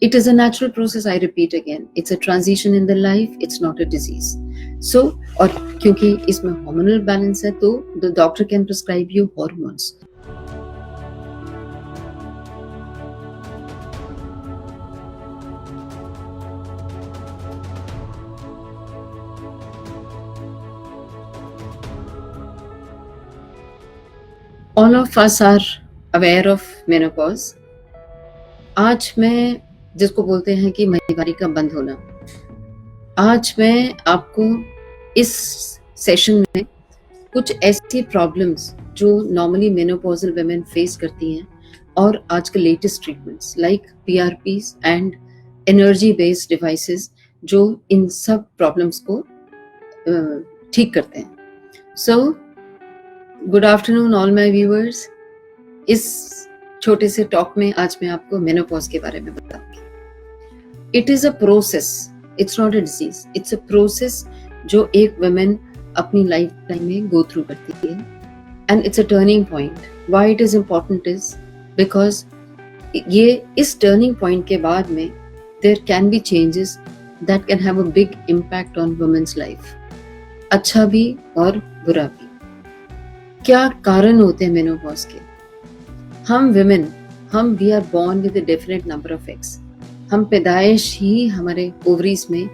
It is a natural process, I repeat again. It's a transition in the life, it's not a disease. So, और क्योंकि इसमें hormonal balance है तो the doctor can prescribe you hormones. All of us are aware of menopause. आज मैं जिसको बोलते हैं कि माहवारी का बंद होना, आज मैं आपको इस सेशन में कुछ ऐसी प्रॉब्लम्स जो नॉर्मली मेनोपॉजल वुमेन फेस करती हैं और आज के latest treatments like PRPs and energy based devices जो इन सब प्रॉब्लम्स को ठीक करते हैं. So good afternoon all my viewers. इस छोटे से टॉक में आज मैं आपको मेनोपॉज के बारे में बताऊंगी. It is a process, it's not a disease. It's a process जो एक वुमेन अपनी लाइफ टाइम में गो थ्रू करती है and it's a turning point. Why it is important is because ये इस टर्निंग पॉइंट के बाद में there can be changes that can have a big impact on women's life, अच्छा भी और बुरा भी. क्या कारण होते हैं मेनोपॉज के? हम women, we are born with a definite number of eggs. हम पैदाइश ही हमारे ओवरीज में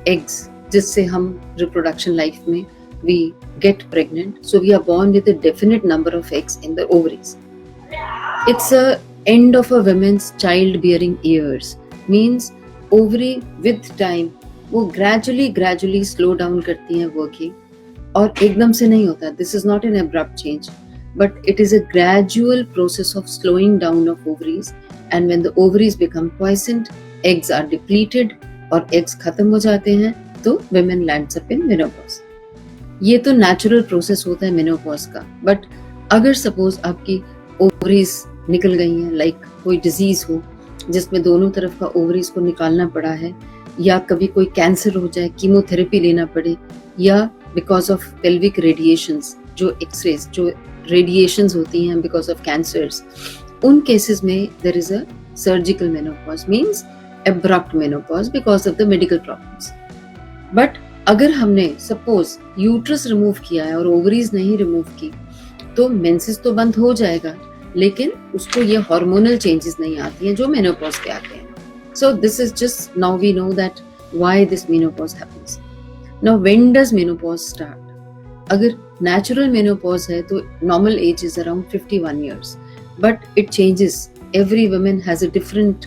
एग्स, जिससे हम रिप्रोडक्शन लाइफ में we get pregnant. So we are born with a definite number of eggs in the ovaries. It's a end of a women's child bearing years. Means ovary with time वो gradually slow down करती हैं working, और एकदम से नहीं होता. This is not an abrupt change, but it is a gradual process of slowing down of ovaries, and when the ovaries become quiescent, eggs are depleted और eggs खत्म हो जाते हैं तो women lands up in menopause. ये तो natural process होता है menopause का. But अगर suppose आपकी ovaries निकल गई हैं, like कोई disease हो जिसमें दोनों तरफ का ovaries को निकालना पड़ा है, या कभी कोई कैंसर हो जाए, कीमोथेरेपी लेना पड़े, या बिकॉज ऑफ पेल्विक रेडिएशंस, जो एक्सरेज, जो रेडिएशंस होती हैं बिकॉज ऑफ कैंसर्स, उन केसेस में there is a surgical menopause, means abrupt menopause because of the medical problems. But अगर हमने सपोज यूट्रस रिमूव किया है और ओवरीज नहीं रिमूव की, तो मेंसेस तो बंद हो जाएगा, लेकिन उसको ये हार्मोनल चेंजेस नहीं आती हैं जो मेनोपॉज के आते हैं. So this is just, now we know that why this menopause happens. Now, when does menopause start? अगर natural menopause है तो normal age is around 51 years, but it changes. Every woman has a different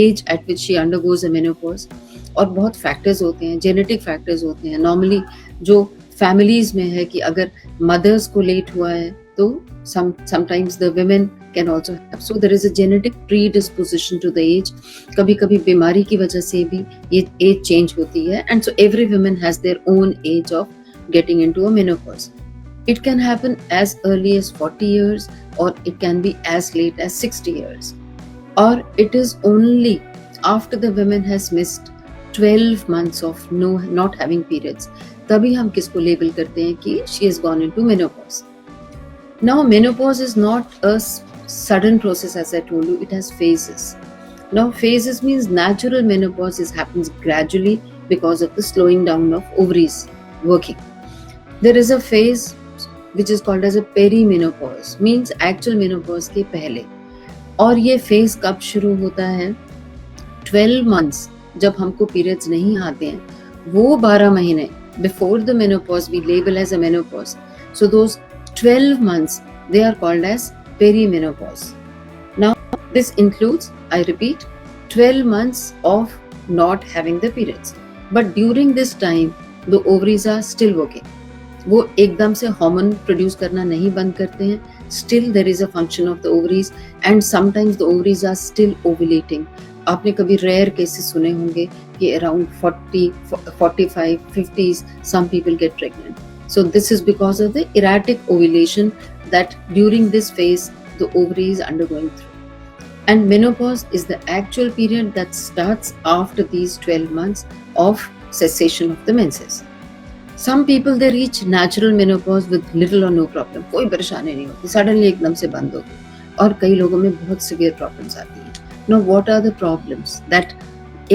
age at which she undergoes a menopause, और बहुत factors होते हैं, genetic factors होते हैं. Normally जो families में है कि अगर mothers को late हुआ है तो sometimes the women can also have. So there is a genetic predisposition to the age. कभी-कभी बीमारी की वजह से भी ये age change होती है, and so every woman has their own age of getting into a menopause. It can happen as early as 40 years or it can be as late as 60 years. Or it is only after the woman has missed 12 months of not having periods, तभी हम किसको label करते हैं कि she has gone into menopause. Now, menopause is not a sudden process, as I told you. It has phases. Now, phases means natural menopause happens gradually because of the slowing down of ovaries working. There is a phase which is called as a perimenopause, means actual menopause के पहले. और ये phase कब शुरू होता है? 12 months जब हमको periods नहीं आते हैं, वो 12 महीने before the menopause we label as a menopause. So those 12 months, they are called as perimenopause. Now, this includes, I repeat, 12 months of not having the periods. But during this time, the ovaries are still working. वो एकदम से hormone produce करना नहीं बंद करते हैं. Still there is a function of the ovaries, and sometimes the ovaries are still ovulating. आपने कभी rare cases सुने होंगे कि around 40, 45, 50s, some people get pregnant. So this is because of the erratic ovulation that during this phase the ovary is undergoing through. And menopause is the actual period that starts after these 12 months of cessation of the menses. Some people, they reach natural menopause with little or no problem. कोई परेशानी नहीं होती, suddenly एकदम से बंद हो गई. और कई लोगों में बहुत severe problems आती हैं. Now what are the problems that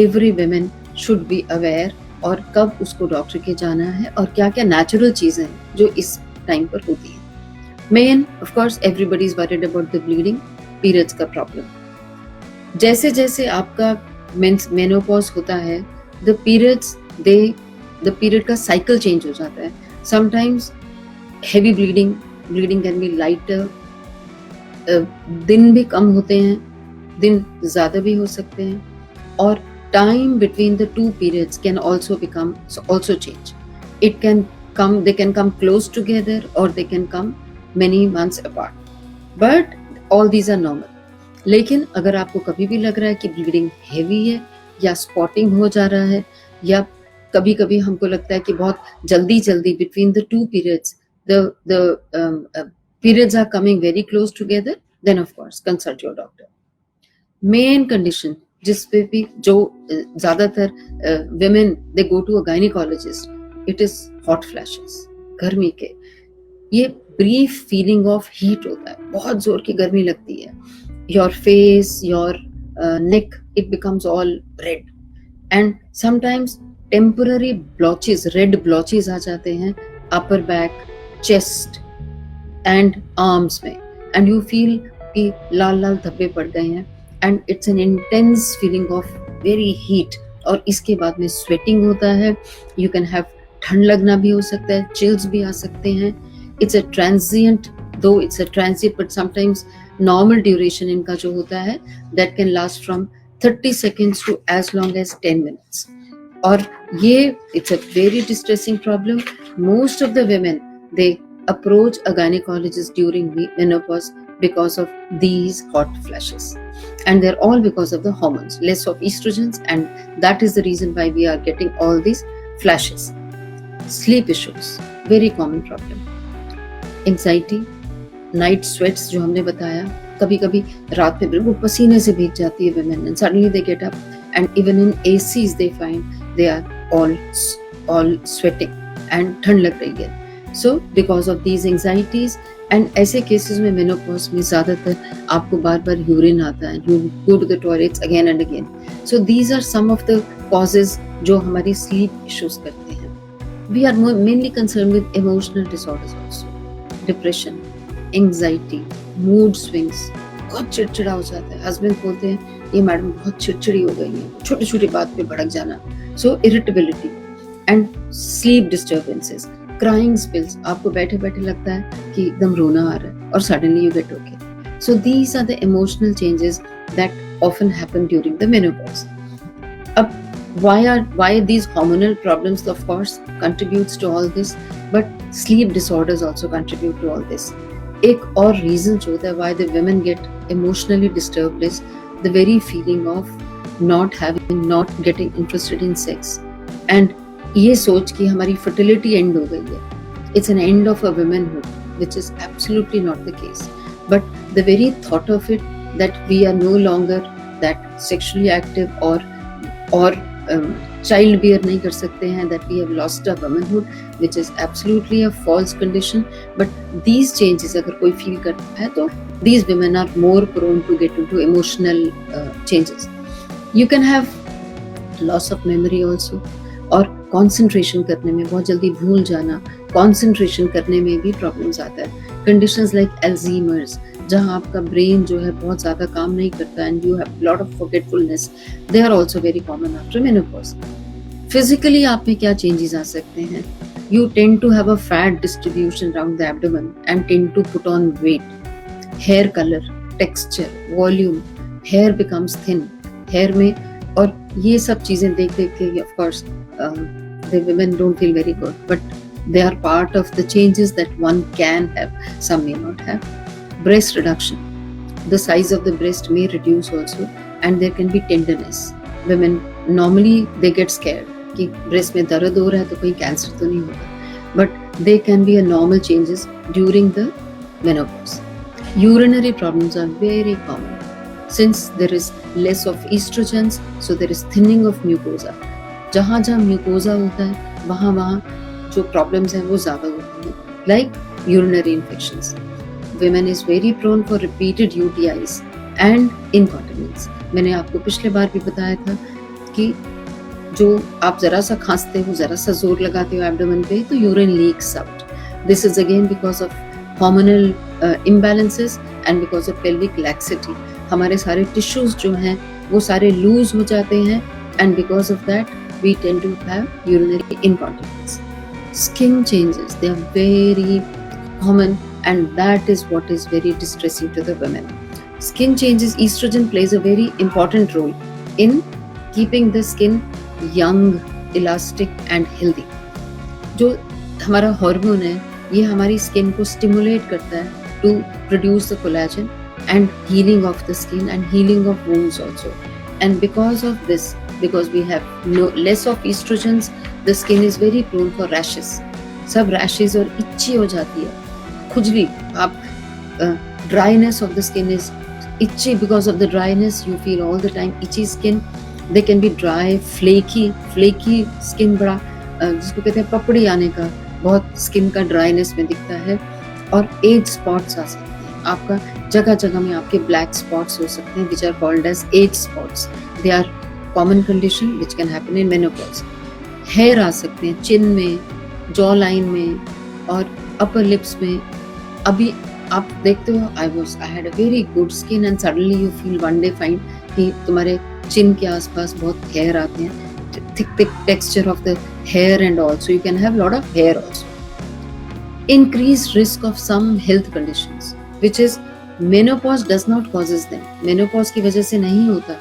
every women should be aware, और कब उसको डॉक्टर के जाना है, और क्या क्या नेचुरल चीज़ें हैं जो इस टाइम पर होती हैं. Main of course everybody is worried about the bleeding, periods का प्रॉब्लम. जैसे जैसे आपका मेनोपॉज होता है, द पीरियड का साइकिल चेंज हो जाता है. Sometimes heavy bleeding can be lighter, दिन भी कम होते हैं, दिन ज़्यादा भी हो सकते हैं, और time between the two periods can also change. They can come close together, or they can come many months apart. But all these are normal. लेकिन अगर आपको कभी भी लग रहा है कि ब्लीडिंग हैवी है, या स्पॉटिंग हो जा रहा है, या कभी कभी हमको लगता है कि बहुत जल्दी between the two periods the periods are coming very close together, then of course consult your doctor. Main condition जिस पे भी जो ज्यादातर women they go to a gynecologist, it is hot flashes, गर्मी के. ये brief feeling of heat होता है, बहुत जोर की गर्मी लगती है. Your face, your neck, it becomes all red, and sometimes temporary blotches, red blotches आ जाते हैं upper back, chest and arms में, and you feel कि लाल लाल धब्बे पड़ गए हैं, and it's an intense feeling of very heat. और इसके बाद में sweating होता है, you can have ठंड लगना भी हो सकता है, chills भी आ सकते हैं. It's a transient, though it's a transient, but sometimes normal duration इनका जो होता है that can last from 30 seconds to as long as 10 minutes. और ये it's a very distressing problem. Most of the women, they approach a gynecologist during menopause because of these hot flashes, and they're all because of the hormones, less of estrogens, and that is the reason why we are getting all these flashes. Sleep issues, very common problem. Anxiety, night sweats जो हमने बताया, कभी कभी रात में बिल्कुल पसीने से भीग जाती है women, and suddenly they get up, and even in ACs they find they are all sweating and ठंड लग रही है. So because of these anxieties, and ऐसे केसेस में मेनोपॉज में ज़्यादातर आपको बार बार यूरिन आता है, you go to the toilets again and again. So these are some of the causes जो हमारी sleep issues करते हैं. We are mainly concerned with emotional disorders also, depression, anxiety, mood swings. बहुत चिड़चिड़ा हो जाता है, हस्बैंड बोलते हैं ये मैडम बहुत चिड़चिड़ी हो गई है, छोटी छोटी बात पे भड़क जाना. So irritability and sleep disturbances. Crying spells, आपको बैठे बैठे लगता है कि एकदम रोना आ रहा है, और suddenly you get okay. So these are the emotional changes that often happen during the menopause. अब why these hormonal problems of course contributes to all this, but sleep disorders also contribute to all this. एक और reason जो होता है why the women get emotionally disturbed is the very feeling of not getting interested in sex, and ये सोच कि हमारी fertility end हो गई है. It's an end of a womanhood, which is absolutely not the case. But the very thought of it, that we are no longer that sexually active or child bear नहीं कर सकते हैं, that we have lost our womanhood, which is absolutely a false condition. But these changes अगर कोई feel करता है तो these women are more prone to get into emotional changes. You can have loss of memory also, और concentration करने में बहुत जल्दी भूल जाना, कंसंट्रेशन करने में भी प्रॉब्लम्स आता है. कंडीशंस लाइक अल्जीमर्स, जहाँ आपका ब्रेन जो है बहुत ज़्यादा काम नहीं करता, and you have lot of forgetfulness, they are also very common after menopause. Physically आप में क्या चेंजेस आ सकते हैं? You tend to have a fat distribution around the abdomen and tend to put on weight. Hair colour, texture, volume, hair becomes thin, hair में, और ये सब चीज़ें देख देख के of course the women don't feel very good, but they are part of the changes that one can have, some may not have. Breast reduction, the size of the breast may reduce also, and there can be tenderness. Women normally they get scared कि breast में दर्द हो रहा है तो कहीं cancer तो नहीं होगा, but they can be a normal changes during the menopause. Urinary problems are very common since there is less of estrogens, so there is thinning of mucosa. जहाँ जहाँ म्यूकोजा होता है वहाँ जो प्रॉब्लम्स हैं वो ज़्यादा होती हैं, like urinary infections. Women is very prone for repeated UTIs and incontinence. मैंने आपको पिछले बार भी बताया था कि जो आप ज़रा सा खाँसते हो, ज़रा सा ज़ोर लगाते हो एब्डोमेन पे तो urine leaks out. This is again because of hormonal imbalances and because of pelvic laxity. हमारे सारे टिश्यूज़ जो हैं वो सारे लूज़ हो जाते हैं and because of that we tend to have urinary incontinence. Skin changes, they are very common, and that is what is very distressing to the women. Skin changes, estrogen plays a very important role in keeping the skin young, elastic and healthy. जो हमारा hormone है ये हमारी skin को stimulate करता है to produce the collagen and healing of the skin and healing of wounds also. And because of this, because we have less of estrogens, the skin is very prone for rashes. सब rashes और itchy हो जाती है, खुजली, आप dryness of the skin is itchy. Because of the dryness you feel all the time itchy skin. They can be dry, flaky skin, बड़ा जिसको कहते हैं पपड़ी आने का, बहुत स्किन का ड्राइनेस में दिखता है. और एज स्पॉट्स आ सकते हैं, आपका जगह जगह में आपके ब्लैक स्पॉट्स हो सकते हैं which are called age age spots. They are common condition which can happen in menopause. Hair आ सकते हैं चिन में, जॉ लाइन में और अपर लिप्स में. अभी आप देखते हो I had a very good skin and suddenly you feel one day find कि तुम्हारे चिन के आसपास बहुत हेयर आते हैं, thick texture of the hair, and also you can have lot of hair also. Increased risk of some health conditions which is menopause does not causes them. menopause की वजह से नहीं होता,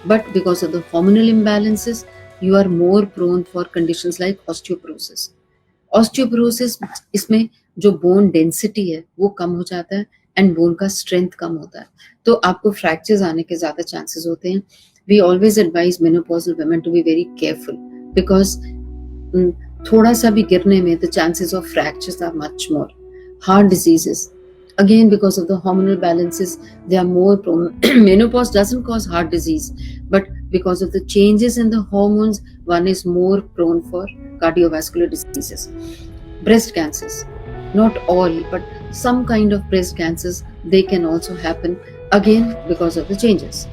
but because of the hormonal imbalances you are more prone for conditions like osteoporosis. Osteoporosis इसमें जो bone density है वो कम हो जाता है and bone का strength कम होता है, तो आपको fractures आने के ज़्यादा chances होते हैं. We always advise menopausal women to be very careful because थोड़ा सा भी गिरने में the chances of fractures are much more. Heart diseases, again because of the hormonal balances they are more prone. Menopause doesn't cause heart disease, but because of the changes in the hormones one is more prone for cardiovascular diseases. Breast cancers, not all but some kind of breast cancers, they can also happen again because of the changes.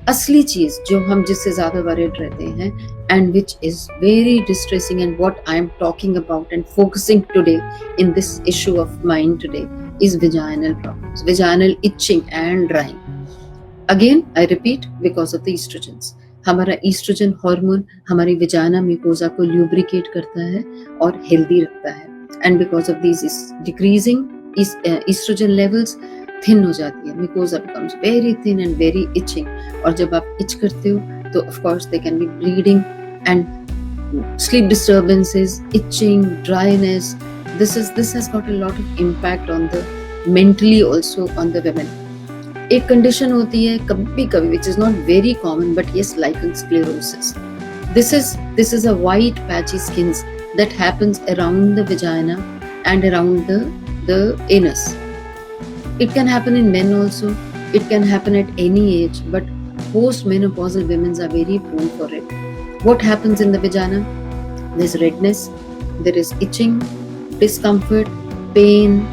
असली चीज जो हम जिससे ज्यादा worried रहते हैं and which is very distressing and what I am talking about and focusing today in this issue of mine today is vaginal problems, vaginal itching and drying. Again I repeat, because of the estrogens. हमारा estrogen hormone हमारी vagina mucosa को lubricate करता है और healthy रखता है, and because of these is decreasing estrogen levels thin हो जाती है, mucosa becomes very thin and very itching. और जब आप itch करते हो तो of course they can be bleeding and sleep disturbances, itching, dryness. This has got a lot of impact on the mentally also on the women. एक condition होती है कभी which is not very common but yes, lichen sclerosis. This is a white patchy skins that happens around the vagina and around the anus. It can happen in men also. It can happen at any age, but post-menopausal women are very prone for it. What happens in the vagina? There's redness, there is itching, discomfort, pain,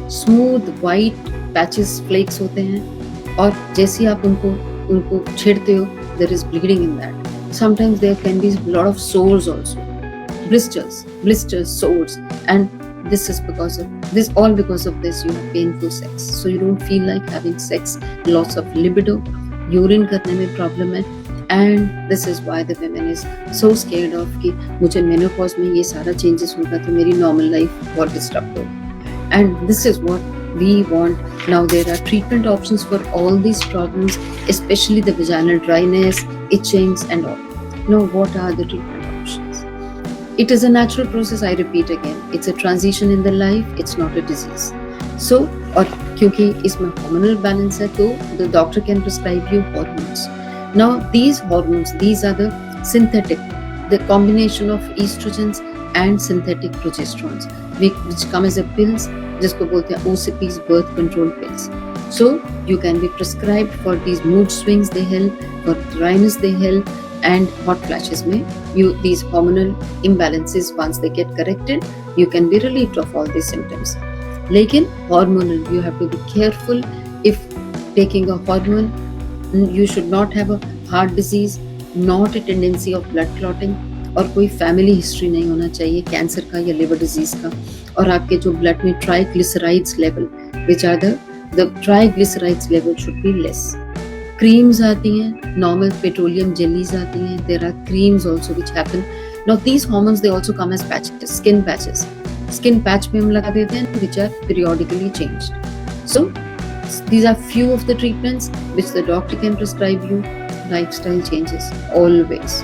smooth white patches, flakes होते हैं, और जैसे आप उनको छेड़ते हो, there is bleeding in that. Sometimes there can be a lot of sores also, blisters, sores, and this is because of this. All because of this, you have painful sex, so you don't feel like having sex, loss of libido, urine करने में problem है, and this is why the women is so scared of कि मुझे menopause में ये सारा changes होगा तो मेरी normal life बहुत disrupt होगा. And this is what we want. Now there are treatment options for all these problems, especially the vaginal dryness, itchings and all. Now what are the treatment options? It is a natural process, I repeat again. It's a transition in the life, it's not a disease. So, और क्योंकि इसमें hormonal balance है तो the doctor can prescribe you hormones. Now these hormones, these are the synthetic, the combination of estrogens and synthetic progesterones which come as a pills, जिसको बोलते हैं OCPs, birth control pills. So you can be prescribed for these mood swings, they help, for dryness they help, and hot flashes में these hormonal imbalances, once they get corrected, you can be relieved of all these symptoms. लेकिन hormonal, you have to be careful if taking a hormone You should not have a heart disease, not a tendency of blood clotting, और कोई family history नहीं होना चाहिए cancer का या liver disease का, और आपके जो ब्लड में triglycerides level which are the triglycerides level should be less. Creams आती हैं, नॉर्मल पेट्रोलियम जेलीज आती हैं, there are creams also which happen. Now these hormones they also come as patches, skin patches, skin patch पे हम लगा देते हैं which are periodically changed. So these are few of the treatments which the doctor can prescribe you. Lifestyle changes always.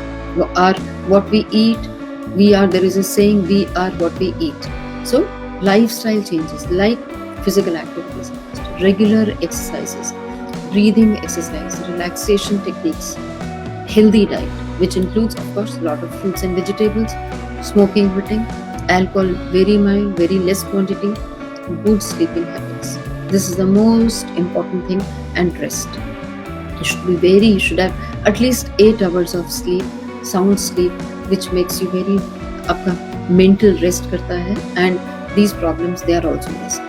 What we eat, there is a saying, we are what we eat. So lifestyle changes like physical activities, regular exercises, breathing exercise, relaxation techniques, healthy diet which includes of course a lot of fruits and vegetables, smoking, quitting, alcohol very mild, very less quantity, good sleeping habits. This is the most important thing, and rest. You should have at least 8 hours of sleep, sound sleep, which makes you very आपका mental rest करता है, and these problems they are also less.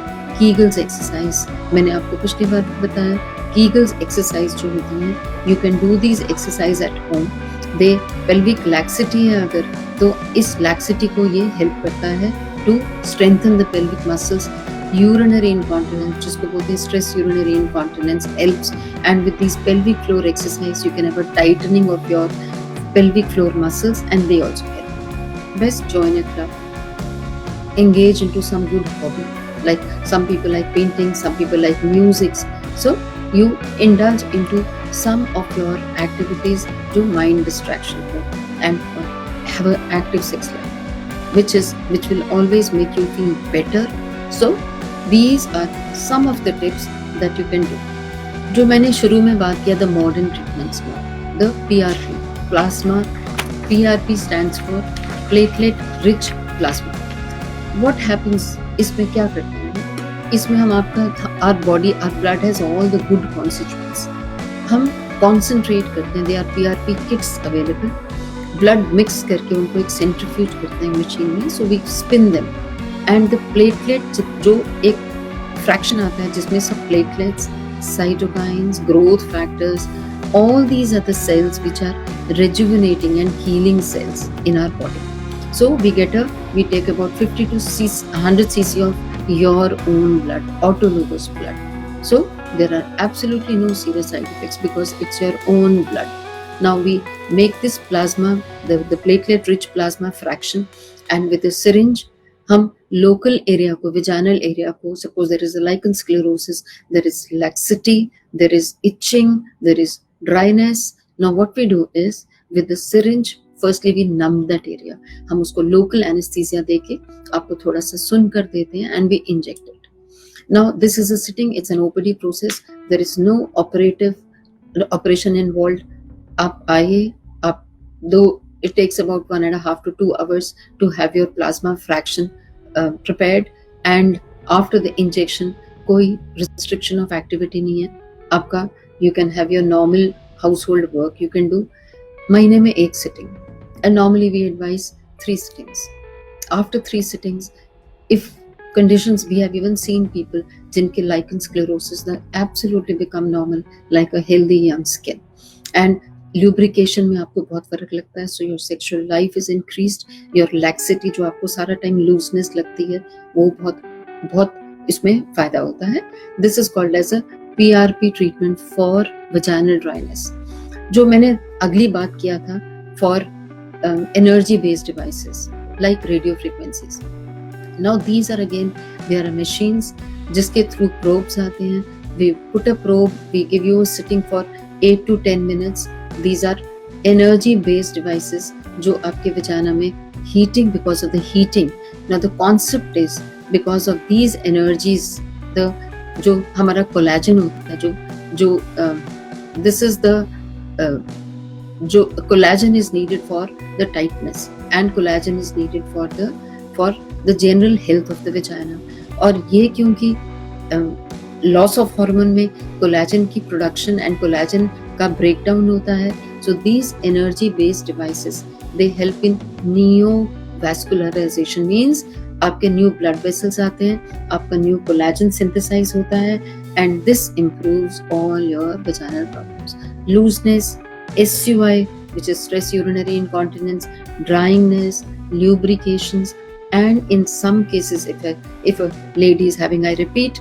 Kegels exercise, मैंने आपको पिछली बार बताया, Kegels exercise जो होती है, you can do these exercise at home. they pelvic laxity है अगर, तो इस laxity को ये help करता है to strengthen the pelvic muscles. Urinary incontinence, जिसको बोलते हैं stress urinary incontinence, helps, and with these pelvic floor exercise you can have a tightening of your pelvic floor muscles, and they also help. Best join a club, engage into some good hobby, like some people like painting, some people like music, so you indulge into some of your activities to mind distraction हो, and have an active sex life which will always make you feel better. So these are some of the tips that you can do. जो मैंने शुरू में बात किया, the modern treatments में, the PRP, plasma, PRP stands for platelet rich plasma. What happens, इसमें क्या करते हैं, इसमें हम आपका our body, our blood has all the good constituents, हम concentrate करते हैं, there are PRP kits available, blood mix करके उनको एक centrifuge करते हैं मशीन में, so we spin them, and the platelet जो एक fraction आता है जिसमें सब platelets, cytokines, growth factors, all these are the cells which are rejuvenating and healing cells in our body. So we take about 50 to 100 cc of your own blood, autologous blood. So there are absolutely no serious side effects because it's your own blood. Now we make this plasma, the platelet rich plasma fraction, and with a syringe हम local area को, vaginal area को, suppose there is a lichen sclerosis, there is laxity, there is itching, there is dryness. Now what we do is with the syringe, firstly we numb that area, हम उसको local anesthesia देके आपको थोड़ा सा सुन कर देते हैं, and we inject it. Now this is a sitting, it's an OPD process, there is no operation involved. आप आइए, आप दो, it takes about 1.5 to 2 hours to have your plasma fraction prepared, and after the injection कोई restriction of activity नहीं है आपका, you can have your normal household work, you can do महीने में 1 sitting, and normally we advise 3 sittings. After 3 sittings, if conditions, we have even seen people जिनके lichen sclerosis that absolutely become normal like a healthy young skin, and lubrication में आपको बहुत फर्क लगता है, so your sexual life is increased, your laxity जो आपको सारा टाइम looseness लगती है वो बहुत इसमें फायदा होता है. This is called as a PRP treatment for vaginal dryness. जो मैंने अगली बात किया था for energy based devices like radio frequencies. Now these are again, there are machines जिसके through probes आते हैं, we put a probe, we give you a sitting for 8 to 10 minutes. These are energy based devices जो आपके vagina में heating, because of the heating. Now the concept is because of these energies, the जो हमारा collagen होता है, जो this is the जो collagen is needed for the tightness, and collagen is needed for the general health of the vagina. और ये क्योंकि loss of hormone में collagen की production and collagen का breakdown होता है, so these energy based devices they help in neovascularization, means आपके new blood vessels आते हैं, आपका new collagen synthesize होता है, and this improves all your vaginal problems. looseness, SUI, which is stress urinary incontinence, dryness, lubrications, and in some cases, if a lady is having, I repeat,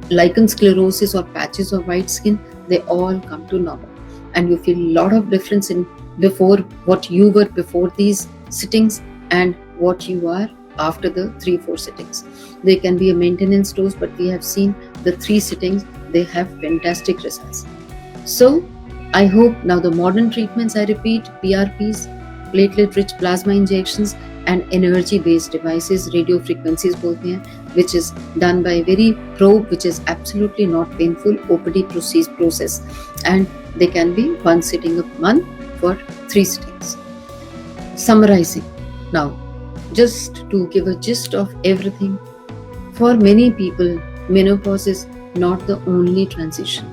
lichen sclerosis or patches of white skin, they all come to normal, and you feel a lot of difference in before what you were before these sittings and what you are after the 3-4 sittings. They can be a maintenance dose, but we have seen the 3 sittings, they have fantastic results. So I hope now the modern treatments, I repeat, PRPs, platelet rich plasma injections, and energy based devices, radio frequencies bolte hain, which is done by a very probe, which is absolutely not painful, OPD process, and they can be 1 sitting a month for 3 sittings. Summarizing now, just to give a gist of everything, for many people menopause is not the only transition.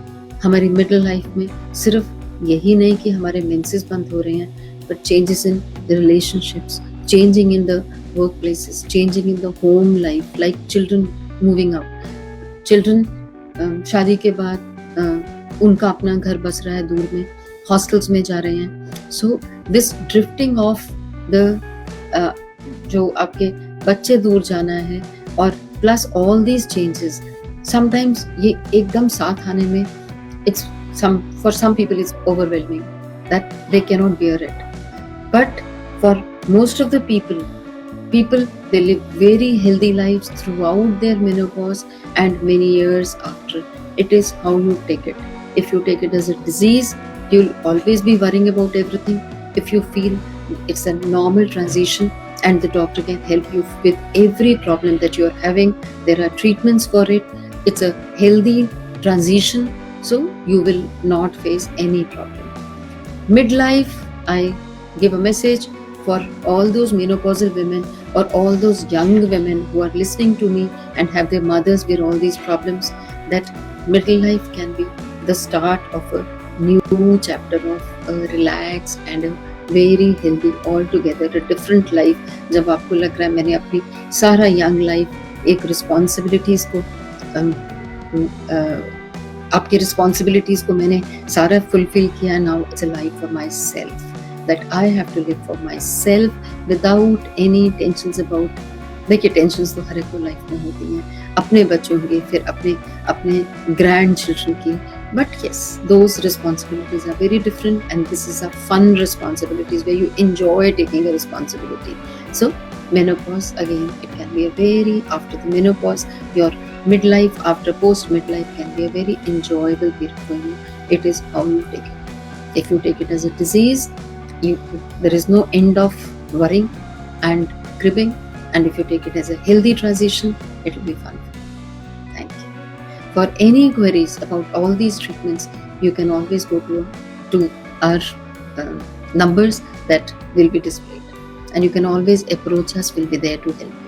हमारी middle life में सिर्फ यही नहीं कि हमारे menses बंद हो रहे हैं, but changes in the relationships, changing in the workplaces, changing in the home life, like children moving out. Children शादी के बाद उनका अपना घर बस रहा है दूर में, हॉस्टल्स में जा रहे हैं. So this drifting of the जो आपके बच्चे दूर जाना है और plus all these changes, sometimes ये एकदम साथ आने में for some people it's overwhelming that they cannot bear it. But for most of the people they live very healthy lives throughout their menopause and many years after. It is how you take it. If you take it as a disease, you'll always be worrying about everything. If you feel it's a normal transition and the doctor can help you with every problem that you're having, there are treatments for it. It's a healthy transition, so you will not face any problem. Midlife, I give a message for all those menopausal women or all those young women who are listening to me and have their mothers with all these problems, that middle life can be the start of a new chapter of a relaxed and a very healthy altogether, a different life. जब आपको लग रहा है मैंने अपनी सारा young life एक responsibilities को आपकी रिस्पॉन्सिबिलिटीज को मैंने सारा फुलफिल किया. Now it's a life for myself, that I have to live for myself without any tensions about. देखिए टेंशंस तो हर एक को लाइफ में होती हैं, अपने बच्चों की, फिर अपने ग्रैंड चिल्ड्रन की, but yes those responsibilities are very different and this is a fun responsibilities where you enjoy taking a responsibility. So menopause, again, it can be a very, after the menopause, your midlife, after post midlife can be a very enjoyable period for you. It is how you take it. If you take it as a disease, there is no end of worrying and cribbing, and if you take it as a healthy transition, it will be fun. Thank you. For any queries about all these treatments, you can always go to our numbers that will be displayed, and you can always approach us. We'll be there to help you.